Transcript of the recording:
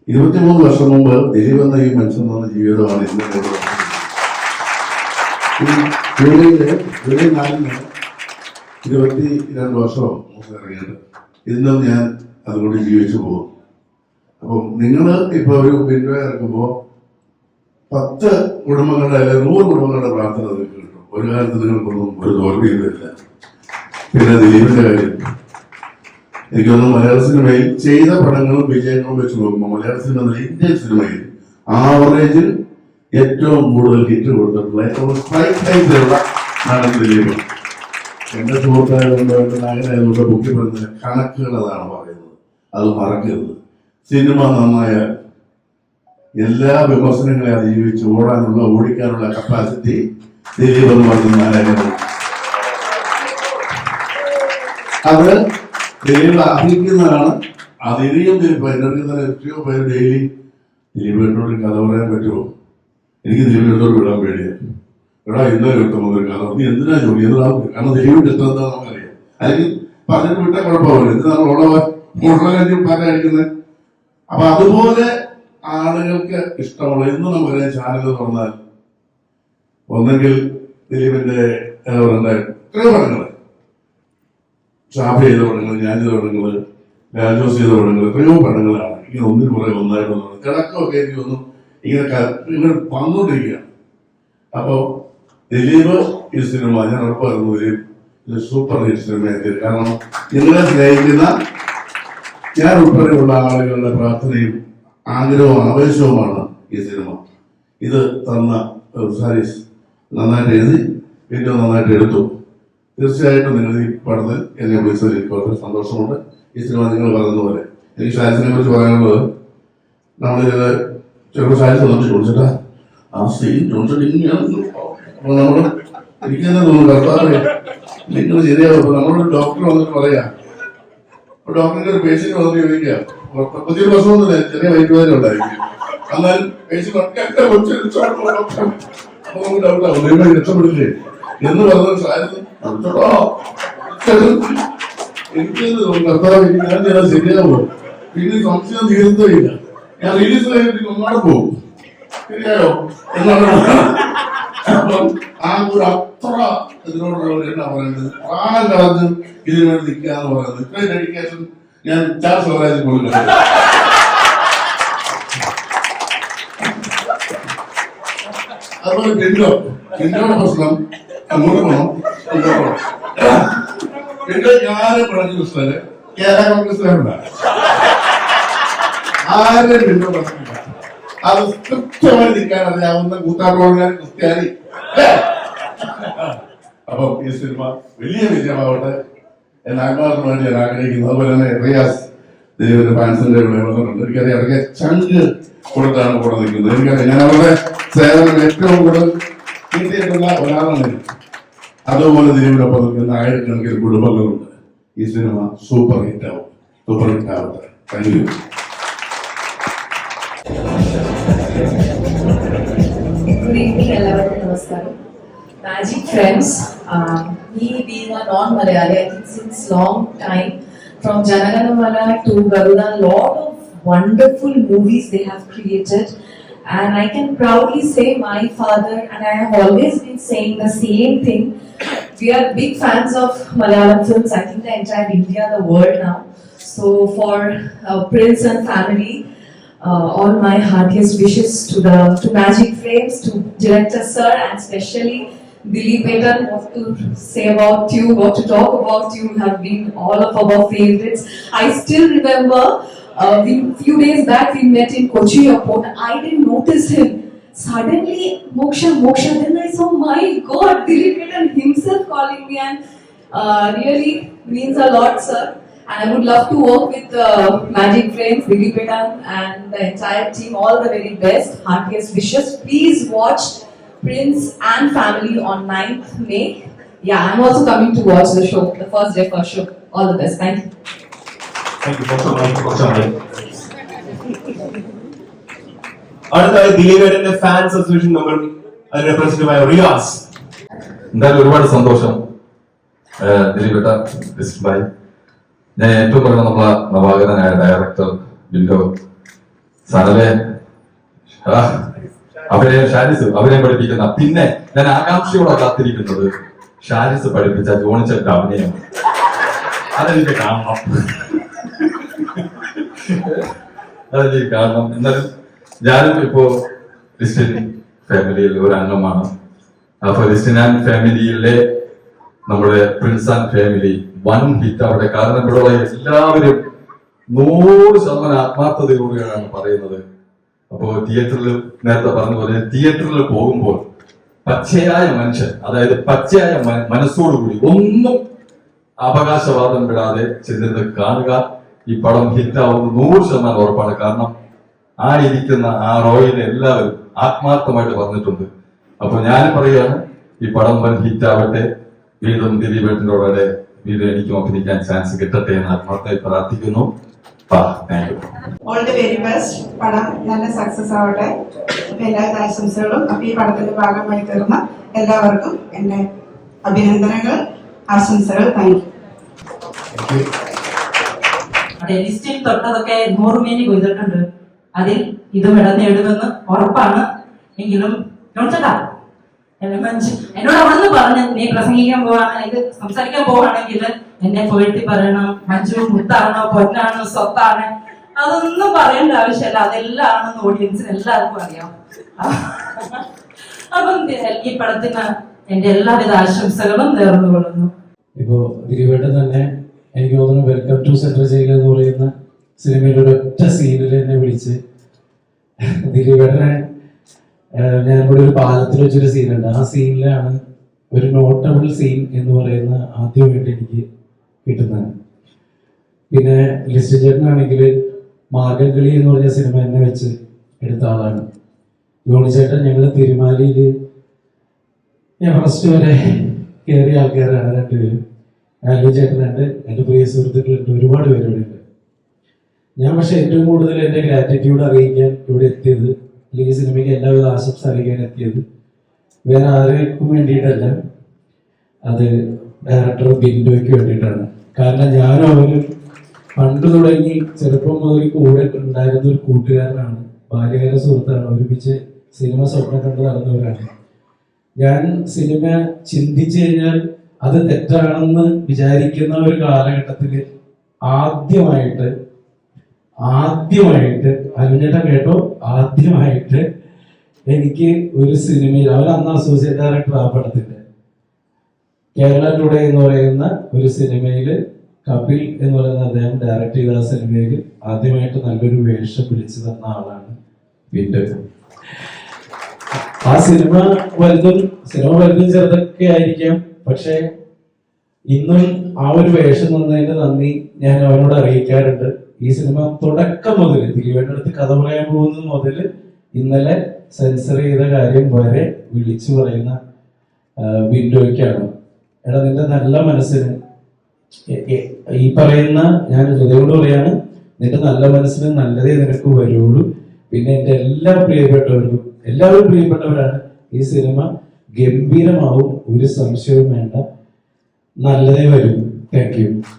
23 വർഷം മുമ്പ് ദിലീപ് എന്ന ഈ മനുഷ്യൻ തന്ന ജീവിതമാണ് ഇന്ന് ജൂലൈ 4-ന് 22 വർഷം ഇറങ്ങിയത്. ഇന്നും ഞാൻ അതുകൊണ്ട് ജീവിച്ചു പോകും. അപ്പം നിങ്ങൾ ഇപ്പോൾ ഒരു വിൻഡോ ഇറക്കുമ്പോൾ 10 കുടുംബങ്ങളുടെ അല്ലെങ്കിൽ 100 കുടുംബങ്ങളുടെ പ്രാർത്ഥന നിങ്ങൾക്ക് കിട്ടും. ഒരു കാലത്ത് നിങ്ങൾക്കൊന്നും ഒരു തോൽവിയും വരില്ല. പിന്നെ ദിലീപിന്റെ കാര്യം എനിക്കൊന്നും മലയാള സിനിമയിൽ ചെയ്ത പടങ്ങളും വിജയങ്ങളും വെച്ച് നോക്കുമ്പോൾ മലയാള സിനിമ ഇന്ത്യൻ സിനിമയിൽ ആവറേജിൽ ഏറ്റവും കൂടുതൽ ഹിറ്റ് കൊടുത്തിട്ടുള്ള ഏറ്റവും സ്ട്രൈക്ക് ടൈപ്പിലുള്ള നടൻ ദിലീപ്. എന്റെ സുഹൃത്തായതുകൊണ്ട് എന്റെ നായകനായതുകൊണ്ട് മുഖ്യപ്പെടുന്ന കണക്കുകൾ അതാണ് പറയുന്നത്. അത് മറക്കരുത്. സിനിമ നന്നായാൽ എല്ലാ വിമർശനങ്ങളെ അതിജീവിച്ച് ഓടിക്കാനുള്ള കപ്പാസിറ്റി ദിലീപ് എന്ന് പറയുന്ന നായകനാണ്. അത് ദിലീപ് അർഹിക്കുന്നതാണ്. അതിനെയും എത്രയോ പേര് ഡെയിലി ദിലീപിനോട് കഥ പറയാൻ പറ്റുമോ? എനിക്ക് ദിലീപിനോട് വിടാൻ പേടിയാണ്. എടാ ഇന്നലെ കിട്ടുമ്പോൾ ഒരു കഥ നീ എന്തിനാ ജോലി എന്താണ്? കാരണം ദിലീപിന്റെ ഇഷ്ടം എന്താ നമുക്കറിയാം. അല്ലെങ്കിൽ പറഞ്ഞിട്ട് വിട്ടാൽ കുഴപ്പമില്ല. എന്തിനാണ് ഉള്ള കാര്യം പറഞ്ഞ കഴിക്കുന്നത്? അപ്പൊ അതുപോലെ ആളുകൾക്ക് ഇഷ്ടമുള്ള ഇന്ന് നമുക്കറിയാം ചാനൽ തുറന്നാൽ ഒന്നെങ്കിൽ ദിലീപിന്റെ എത്രയോ പടങ്ങൾ, ഷാഫി ചെയ്ത പടങ്ങൾ, ഞാൻ ചെയ്ത പടങ്ങൾ, രാജോസ് ചെയ്ത പടങ്ങൾ, എത്രയോ പടങ്ങളാണ് ഇങ്ങനെ ഒന്നിനു പുറകെ ഒന്നായിട്ട് കിടക്കമൊക്കെ എനിക്ക് ഒന്നും ഇങ്ങനെ വന്നുകൊണ്ടിരിക്കുകയാണ്. അപ്പോ ദിലീപ് ഈ സിനിമ ഞാൻ ഉറപ്പായിരുന്നു ദിലീപ് സൂപ്പർ ഹിറ്റ് സിനിമയായിരിക്കും. കാരണം നിങ്ങളെ സ്നേഹിക്കുന്ന ഞാൻ ഉൾപ്പെടെയുള്ള ആളുകളുടെ പ്രാർത്ഥനയും ആഗ്രഹവും ആവേശവുമാണ് ഈ സിനിമ. ഇത് തന്ന സാരീസ് നന്നായിട്ട് എഴുതി, വീഡിയോ നന്നായിട്ട് എടുത്തു. തീർച്ചയായിട്ടും നിങ്ങൾ ഈ പടത്തിൽ എന്നെ വിളിച്ചതിൽ എനിക്ക് വളരെ സന്തോഷമുണ്ട്. ഈ സിനിമ നിങ്ങൾ പറയുന്ന പോലെ എനിക്ക് സാരീസിനെ കുറിച്ച് പറയാനുള്ളത്, നമ്മൾ ചിലപ്പോൾ സാരീസ് വന്നിട്ട് ചോദിച്ചിട്ടാ ആ സീൻ ചോദിച്ചിട്ട് ഇങ്ങനെയാണ് നമ്മൾ ഇരിക്കുന്ന തോന്നുന്നു. കർത്താവേ നിങ്ങൾ ശരിയാവും. നമ്മളൊരു ഡോക്ടർ വന്നിട്ട് പറയാം, ഡോക്ടറിന്റെ ഒരു പേഷ്യന്റ് വന്നിട്ട് ചോദിക്കുക, പുതിയ പ്രശ്നമൊന്നുമില്ല, ചെറിയ വൈദ്യുതി ഉണ്ടായിരിക്കും. എന്നാൽ പേഷ്യന്റ് ഡൗട്ടാവും നിങ്ങൾ രക്ഷപ്പെടില്ലേ എന്ന് പറഞ്ഞ സാധനം എനിക്ക് കർത്താവ് ഞാൻ ചെയ്താൽ ശരിയാവും. പിന്നെ സംശയം തീരുന്നില്ല. ഞാൻ റിലീസ് കഴിഞ്ഞിട്ട് ഒന്നാടെ പോകും. ശരിയായോ എന്നാണ്. അപ്പം ആ ഒരു അത്ര ഇതിനോടുള്ള എന്നാ പറയുന്നത്, പ്രാണം കളഞ്ഞ് ഇതിനു വേണ്ടി നിൽക്കുക എന്ന് പറയുന്നത്. ഇത്രയും ഡെഡിക്കേഷൻ ഞാൻ ചാർജ് സ്വരാജിൽ പോലും കണ്ടില്ല. അതുപോലെ പിന്നോട് പ്രശ്നം അങ്ങോട്ട് പോകണം. പിന്നെ ഞാനും പറഞ്ഞു ക്രിസ്തുവിന് കേരള കോൺഗ്രസ്സുകാരുണ്ട്. ആരും പിന്നോ പ്രശ്നമില്ല. അത് കൃത്യമായി നിൽക്കാൻ അറിയാവുന്ന കൂത്താട്ടോടുകാർ ക്രിസ്ത്യാനി. അപ്പം ഈ സിനിമ വലിയ വിജയമാവട്ടെ എന്ന് ആത്മാർത്ഥമായിട്ട് ഞാൻ ആഗ്രഹിക്കുന്നു. അതുപോലെ തന്നെ റിയാസ് ദിലീപിന്റെ ഫാൻസിന്റെ വന്നിട്ടുണ്ട്. എനിക്കറിയാം അവർക്ക് ചങ്ക് കൊടുത്താണ് കൂടെ നിൽക്കുന്നത്. എനിക്കറിയാം ഞാൻ അവരുടെ സേവനം ഏറ്റവും കൂടുതൽ കിട്ടിയിട്ടുള്ള ഒരാളാണ്. അതുപോലെ ദിലീപിനൊപ്പം നിൽക്കുന്ന ആയിരക്കണക്കിന് കുടുംബങ്ങളുണ്ട്. ഈ സിനിമ സൂപ്പർ ഹിറ്റ് ആവും. സൂപ്പർ ഹിറ്റ് ആവട്ടെ. Thank you. Good evening, everyone. Namaskaram. Magic Friends. Me being a non-Malayali, I think since long time, from Janaganamala to Garuda, lot of wonderful movies they have created, and I can proudly say my father and I have always been saying the same thing. We are big fans of Malayalam films. I think the entire India, the world now. So for Prince and family. All my heartiest wishes to Magic Frames, to Director Sir, and especially Dileep Metan. What to say about you, what to talk about you, have been all of our favorites. I still remember few days back we met in Kochi airport. I didn't notice him. Suddenly, Moksha. Then I saw, my God, Dileep Metan himself calling me, and really means a lot, sir. And I would love to work with Magic Frames, Dileep Metan and the entire team. All the very best, heartiest wishes. Please watch Prince and Family on 9th May. Yeah, I'm also coming to watch the show, the first day first show. All the best. Thank you. Thank you. അടുത്തായി ദിലീപിന്റെ fans association member representative ആയ റിയാസ്. എന്തായാലും ഒരുപാട് സന്തോഷം ദിലീപേട്ട. ഞാൻ ഏറ്റവും പറയുന്നത് നമ്മളെ നവാഗതനായ ഡയറക്ടർ ബിൻഡോ സനലെ ഷാരിസ് അവരെ പഠിപ്പിക്കുന്ന, പിന്നെ ഞാൻ ആകാംക്ഷയോടെ കാത്തിരിക്കുന്നത് ഷാരിസ് പഠിപ്പിച്ച ജോണിച്ചന്റെ അഭിനയം. അതെനിക്ക് കാണണം, അതെനിക്ക് കാണണം. എന്നാലും ഞാനും ഇപ്പോ ക്രിസ്ത്യൻ ഫാമിലിയിൽ ഒരു അംഗമാണ്. അപ്പൊ ക്രിസ്ത്യൻ ഫാമിലിയിലെ നമ്മുടെ Prince and family one hit അവിടെ. കാരണം ഇവിടെയുള്ള എല്ലാവരും 100% ആത്മാർത്ഥതയോടെയാണ് പറയുന്നത്. അപ്പോ തിയേറ്ററിൽ നേരത്തെ പറഞ്ഞ പോലെ തിയേറ്ററിൽ പോകുമ്പോൾ പച്ചയായ മനുഷ്യൻ, അതായത് പച്ചയായ മനസ്സോടുകൂടി ഒന്നും അവകാശവാദം വിടാതെ ചെന്നിരുന്ന് കാണുക. ഈ പടം ഹിറ്റാവുന്നത് 100% ഉറപ്പാണ്. കാരണം ആ ഇരിക്കുന്ന ആ റോയിനെ എല്ലാവരും ആത്മാർത്ഥമായിട്ട് പറഞ്ഞിട്ടുണ്ട്. അപ്പൊ ഞാൻ പറയുകയാണ്, ഈ പടം വൻ ഹിറ്റാവട്ടെ. വീണ്ടും ദിലീപേട്ടനോടെ വീണ്ടും എനിക്കും അഭിനയിക്കാൻ ചാൻസ് കിട്ടട്ടെ എന്ന് ആത്മാർത്ഥമായി പ്രാർത്ഥിക്കുന്നു. Thank you. All the very best. പടം നല്ല സക്സസ് ആവട്ടെ. എല്ലാവിധ ആശംസകളും. അപ്പൊ ഈ പടത്തിന്റെ ഭാഗമായി തീർന്ന എല്ലാവർക്കും എന്റെ അഭിനന്ദനങ്ങൾ, ആശംസകൾ. Thank you. ലിസ്റ്റിൽ തൊട്ടതൊക്കെ 100 മേനി കൊയ്തിട്ടുണ്ട്. അതിൽ ഇതും ഇടം നേടുമെന്ന് ഉറപ്പാണ്. എങ്കിലും എന്നോട് അവിടുന്ന് പറഞ്ഞ് നീ പ്രസംഗിക്കാൻ പോവാണെങ്കിൽ, സംസാരിക്കാൻ പോവാണെങ്കിൽ എന്നെ പോയിട്ട് പറയണം മഞ്ജു മുത്താണോ പൊന്നാണോ സ്വത്താണ്, അതൊന്നും പറയേണ്ട ആവശ്യമില്ല. അതെല്ലാം ആണെന്ന് ഓഡിയൻസിന് എല്ലാവർക്കും അറിയാം. അപ്പം ഈ പടത്തിന് എന്റെ എല്ലാവിധ ആശംസകളും നേർന്നുകൊള്ളുന്നു. ഇപ്പോ ദിലീപേട്ടൻ തന്നെ എനിക്ക് തോന്നുന്നു വെൽക്കം ടു സെൻട്രൽ ജയിൽ എന്ന് പറയുന്ന സിനിമയിൽ ഒരൊറ്റ സീനിൽ എന്നെ വിളിച്ച് ദിലീപേട്ടനെ ഞാൻ ഇവിടെ ഒരു പാലത്തിൽ വെച്ചൊരു സീനുണ്ട്. ആ സീനിലാണ് ഒരു നോട്ടബിൾ സീൻ എന്ന് പറയുന്ന ആദ്യമായിട്ട് എനിക്ക് കിട്ടുന്നത്. പിന്നെ ലിസ്റ്റ് ചേട്ടനാണെങ്കിൽ മാർഗംകളി എന്ന് പറഞ്ഞ സിനിമ എന്നെ വെച്ച് എടുത്ത ആളാണ്. ജോണി ചേട്ടൻ ഞങ്ങൾ തിരുമാലിയിൽ ഫസ്റ്റ് വരെ കയറിയ ആൾക്കാരാണ് രണ്ടുപേരും. ആൽവി ചേട്ടനുണ്ട്, എൻ്റെ പ്രിയ സുഹൃത്തുക്കളുണ്ട്, ഒരുപാട് പേരുടെ ഉണ്ട്. ഞാൻ പക്ഷെ ഏറ്റവും കൂടുതൽ എൻ്റെ ഗ്രാറ്റിറ്റ്യൂഡ് അറിയിക്കാൻ ഇവിടെ എത്തിയത്, അല്ലെങ്കിൽ ഈ സിനിമയ്ക്ക് എല്ലാവിധ ആശംസ അറിയിക്കാൻ എത്തിയത് വേറെ ആർക്കും വേണ്ടിയിട്ടല്ല, അത് ഡയറക്ടർ ബിൻഡോയ്ക്ക് വേണ്ടിയിട്ടാണ്. കാരണം ഞാനും അവരും പണ്ട് തുടങ്ങി ചെറുപ്പം മുതൽ കൂടെ ഉണ്ടായിരുന്ന ഒരു കൂട്ടുകാരനാണ്, ബാല്യകാല സുഹൃത്താണ്, ഒരുമിച്ച് സിനിമ സ്വപ്നം കണ്ട് നടന്നവരാണ്. ഞാൻ സിനിമ ചിന്തിച്ചു കഴിഞ്ഞാൽ അത് തെറ്റാണെന്ന് വിചാരിക്കുന്ന ഒരു കാലഘട്ടത്തിൽ ആദ്യമായിട്ട് അരുണേട്ടൻ കേട്ടോ, ആദ്യമായിട്ട് എനിക്ക് ഒരു സിനിമയിൽ, അവർ അന്ന് അസോസിയേറ്റ് ഡയറക്ടർ ആ പടത്തിന്റെ, കേരള ടുഡേ എന്ന് പറയുന്ന ഒരു സിനിമയിൽ കപിൽ എന്ന് പറയുന്ന അദ്ദേഹം ഡയറക്ട് ചെയ്ത ആ സിനിമയിൽ ആദ്യമായിട്ട് നല്ലൊരു വേഷം പിടിച്ചു തന്ന ആളാണ് വിൻഡോ. ആ സിനിമ വലുതും ചെറുതൊക്കെ ആയിരിക്കാം, പക്ഷെ ഇന്നും ആ ഒരു വേഷം തന്നതിന് നന്ദി ഞാൻ അവനോട് അറിയിക്കാറുണ്ട്. ഈ സിനിമ തുടക്കം മുതൽ ദിലീപേട്ടടുത്ത് കഥ പറയാൻ പോകുന്നത് മുതൽ ഇന്നലെ സെൻസർ ചെയ്ത കാര്യം വരെ വിളിച്ചു പറയുന്ന വിൻഡോയ്ക്കാണ്. എടാ, നിന്റെ നല്ല മനസ്സിന് ഈ പറയുന്ന, ഞാൻ ഹൃദയോട് പറയാണ്, നിന്റെ നല്ല മനസ്സിന് നല്ലതേ നിനക്ക് വരുള്ളൂ. പിന്നെ എൻ്റെ എല്ലാവരും പ്രിയപ്പെട്ടവരാണ്. ഈ സിനിമ ഗംഭീരമാവും, ഒരു സംശയവും വേണ്ട, നല്ലതേ വരും. Thank you.